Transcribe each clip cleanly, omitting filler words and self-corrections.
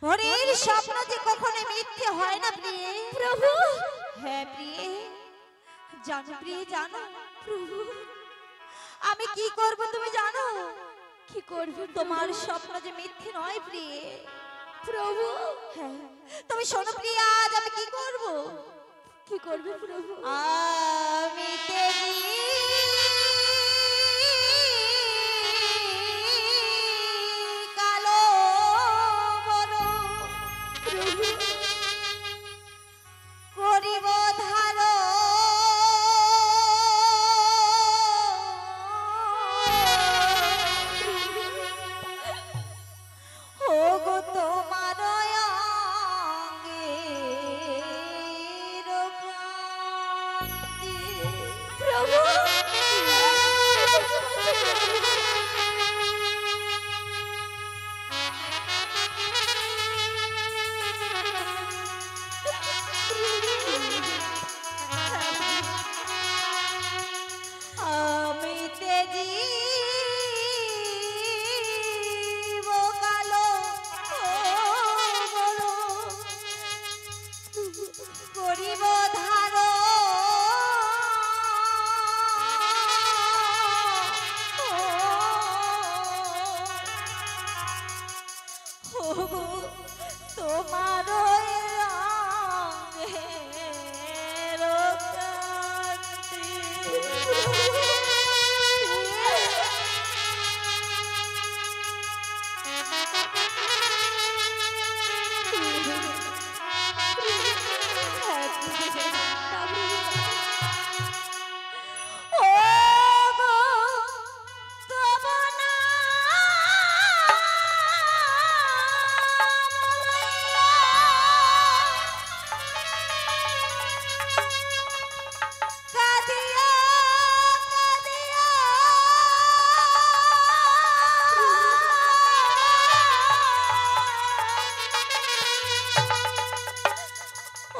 হরির স্বপ্ন যে কখনো মিথ্যে হয় না প্রিয়ে। প্রভু হ্যাঁ প্রিয়ে, জানো প্রিয়ে জানো, প্রভু আমি কি করব তুমি জানো? কি করবে তোমার স্বপ্ন যে মিথ্যে নয় প্রিয়ে। প্রভু? হ্যাঁ, তুমি শোনো প্রিয়ে, আজ আমি কি করব? কি করবে প্রভু? আমি তেজি কালো বড় প্রভু করিব ধার ও গো তোমার অঙ্গের প্রান্তে। প্রভু আমি তেজি কালো বড় করিব ধার তোমার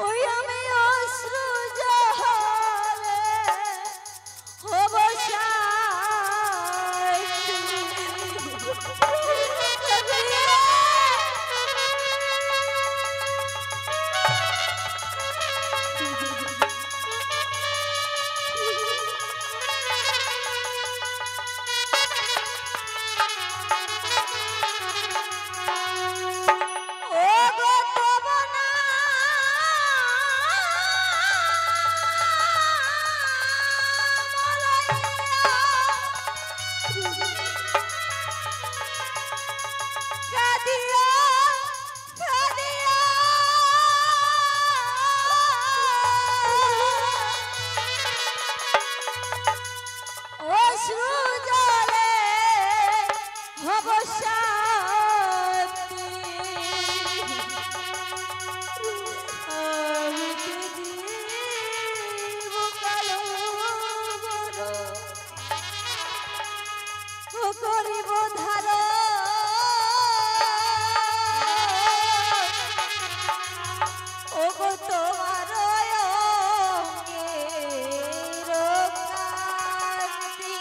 ওই আমি অশ্রু জলে হব করিব ধার ও গো তোমার অঙ্গের কান্তি।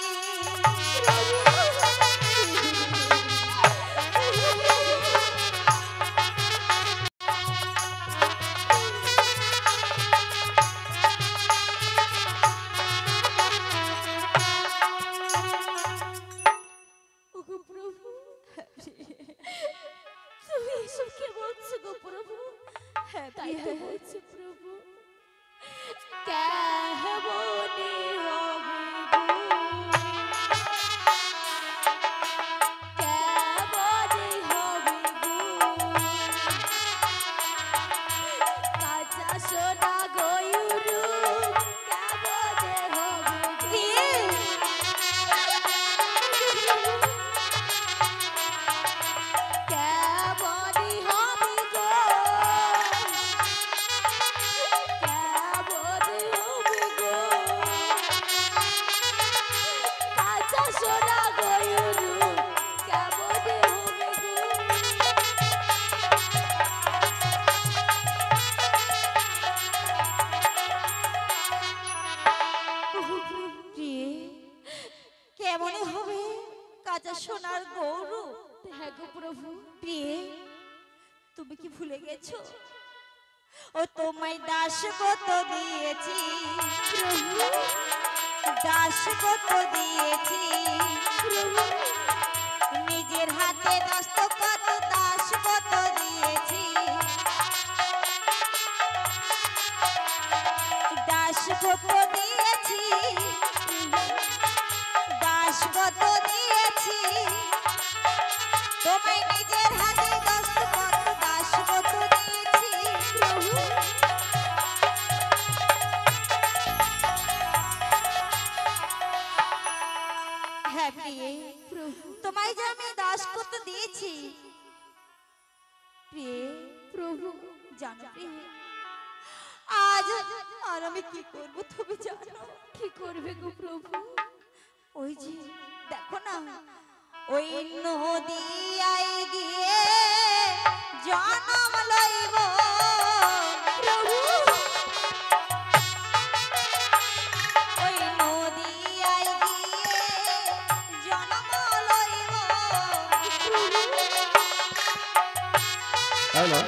ওগো প্রভু, তুমি এসব কে বলছো গো প্রভু? হ্যাঁ তাই তো প্রিয়ে, বলছি প্রভু, কেমনে হবে গো, কেমনে হবে গো, কাঁচা সোনা গয়ুরু, কেমনে হবে গো, প্রিয়ে কেমনে হবে গো, কেমনে হবে গো, কাঁচা সোনা গয়ুরু, কেমনে হবে গো। প্রিয়ে কেমন হবে কাঁচা সোনার গৌরব? হ্যাঁ গো প্রভু, প্রিয়ে তুমি কি ভুলে গেছো ও তোমায় দাসগত দিয়েছি প্রভু দাসগত দিয়েছি প্রভু নিজের হাতে দস্তখত দাসগত দিয়েছি দাসগত দিয়েছি দাসগত দিয়েছি তোমায় নিজের হাতে দস্তখত দাসগত দিয়েছি প্রভু হ্যাঁ প্রিয়ে প্রভু তোমায় যে আমি দাসগত দিয়েছি প্রিয়ে প্রভু জানো প্রিয়ে আজ আর আমি কি করব তুমি জানো কি করবে গো প্রভু ওই যে দেখো না ওই নদিয়ায় গিয়ে জন্ম লইব প্রভু ওই নদিয়ায় গিয়ে জন্ম লইব হ্যালো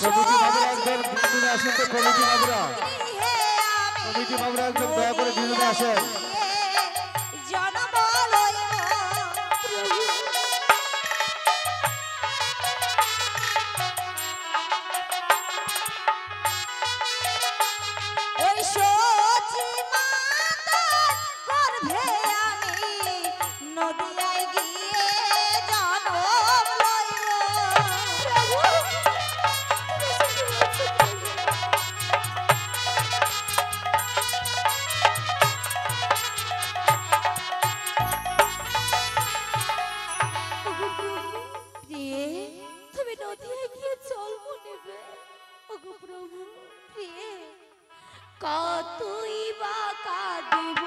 কমিটি বাবুরা একজন বিনোদনে আসেন তো কমিটি বাবুরা কমিটি বাবুরা একজন দয়া করে বিনোদনে আসেন জন্ম লইব ওই সচি মাতার গর্ভে আমি নদিয়ায় গিয়ে জন্ম লইব প্রভু প্রিয়ে তুমি নদীতে গিয়ে জন্ম নেবে ওগো প্রভু প্রিয়ে কতই বা কাঁদিব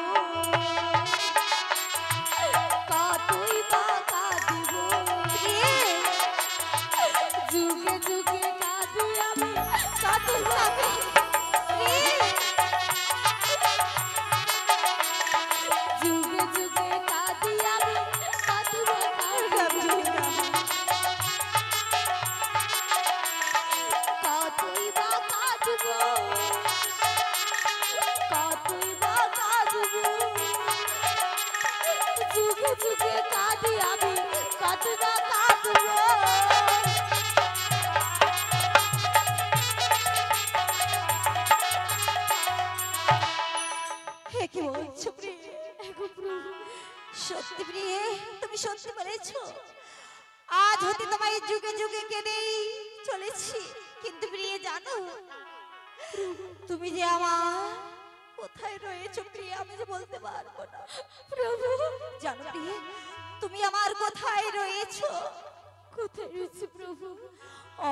কতই বা কাঁদিব প্রিয়ে যুগে যুগে কাঁদি আমি কাঁদিব আমি যুগে যুগে কাঁদি আমি কাঁদিব কতই বা কাঁদিব কতই বা কাঁদিব যুগে যুগে কাঁদি আমি কতই বা কাঁদিব হে কি বলছো প্রিয়ে এগো প্রভু সত্যি প্রিয়ে তুমি সত্যি বলেছো আজ হতে তোমায় যুগে যুগে কেঁদেই চলেছি কিন্তু প্রিয়ে জানো তুমি যে আমার কোথায় রয়েছো প্রিয়ে আমি যে বলতে পারবো না প্রভু জানো প্রিয়ে তুমি আমার কোথায় রয়েছো কোথায় রয়েছে প্রভু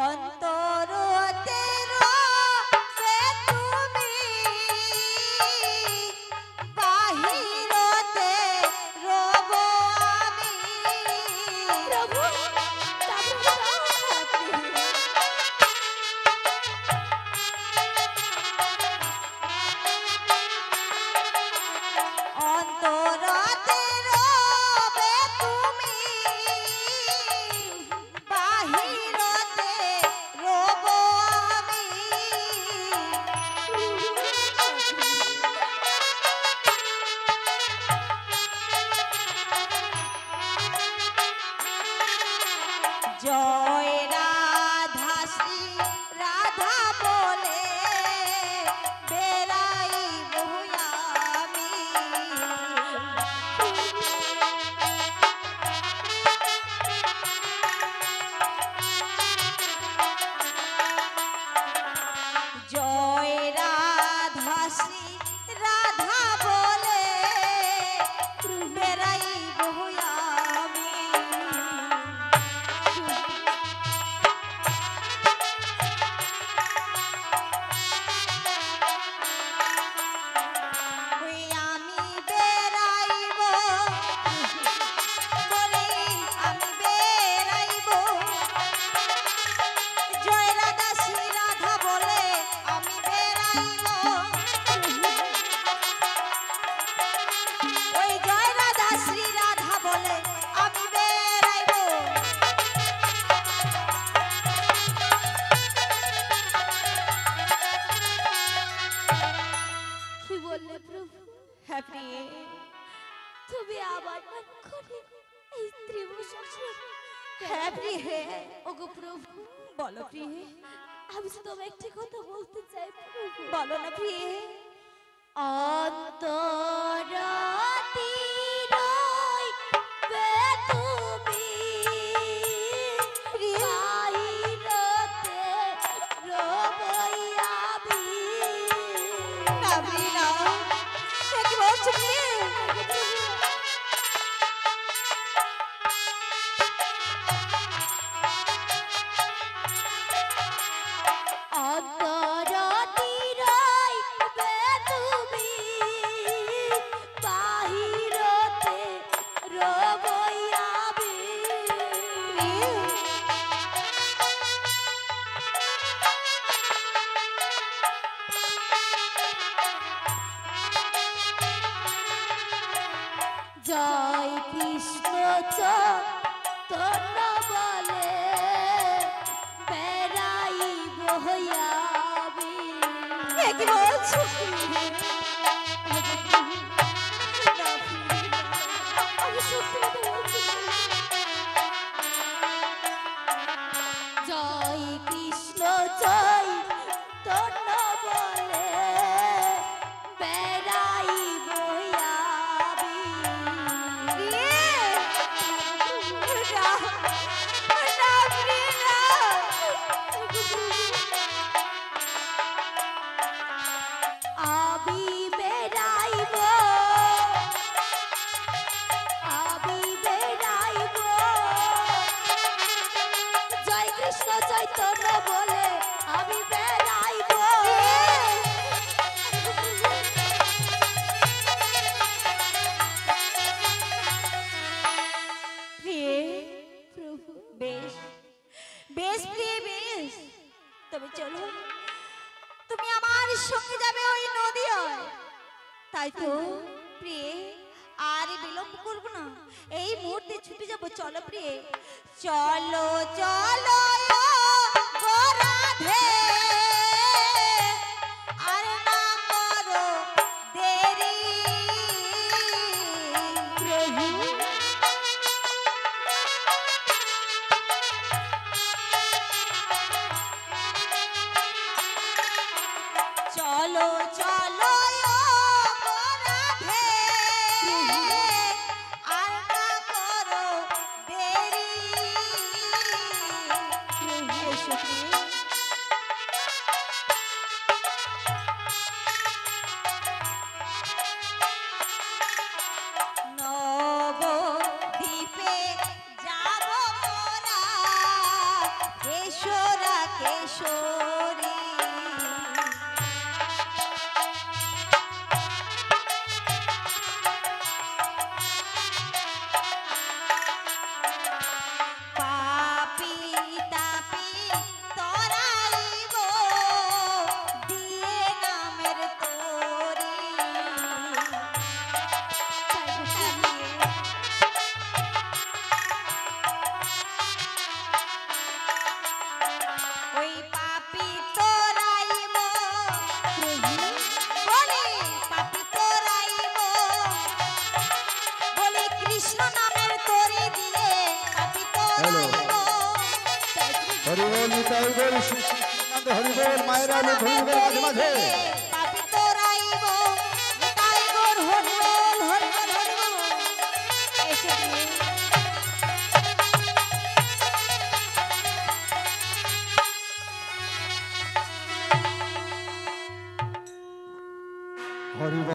অন্তরতে রবে তুমি বাহিরতে রব আমি প্রভু অন্তরতে রবে তুমি বাহিরতে রব আমি হ্যাঁ প্রিয়ে, তুমি আমার নাম করে এই ত্রিভুবন হ্যাঁ প্রিয়ে, ওগো প্রভু, বলো প্রিয়ে, আমি তো তোমায় একটি কথা বলতে চাই প্রভু। বলো না প্রিয়ে। অন্তরাতিরইবে তুমি, প্রিয়ে, বাহিরতে রবই আমি। না প্রিয়ে না, এ কি বলছো প্রিয়ে? অন্তরাতিরইবে তুমি, বাহিরতে রবই আমি। প্রিয়ে, জয় কৃষ্ণ চৈতন্য বলে বেড়াইব আমি। এ কি বলছো? আমি সত্যি কথা বলছি। জয় কৃষ্ণ চৈতন্য বলে বেড়াইব আমি। প্রিয়ে, না, না প্রিয়ে না। আমি বেড়াইব, আমি বেড়াইব, জয় কৃষ্ণ চৈতন্য বলে আমি বেড়াইব। প্রিয়ে, প্রভু, বেশ বেশ প্রিয়ে বেশ, তবে চলো, তুমি আমার সঙ্গে যাবে ওই নদীয়ায়। তাই তো প্রিয়ে, আর বিলম্ব করবো না, এই মুহূর্তে ছুটে যাবো। চলো প্রিয়ে, চলো চলো গো রাধে, আর না করো দেরি। চলো চলো গো রাধে, আর না করো দেরি। এসো প্রিয়ে, নবদ্বীপে যাবো মোরা, কেশরা কেশরী। পাপী তাপী তরাইব, দিয়ে নামের তোরি। ওই পাপী তরাইব, বলি পাপী তরাইব, বলি কৃষ্ণ নামের তোরি দিয়ে পাপী তরাইব। হরি বল নিতাই বল শ্রী শ্রীকান্ত হরি বল মায়ের আলো ধরি বল মাঝে মাঝে। পাপী তরাইব, নিতাই গৌর হরি বল, হরি বল, হরি বল। এসো প্রিয়ে, হরি বল।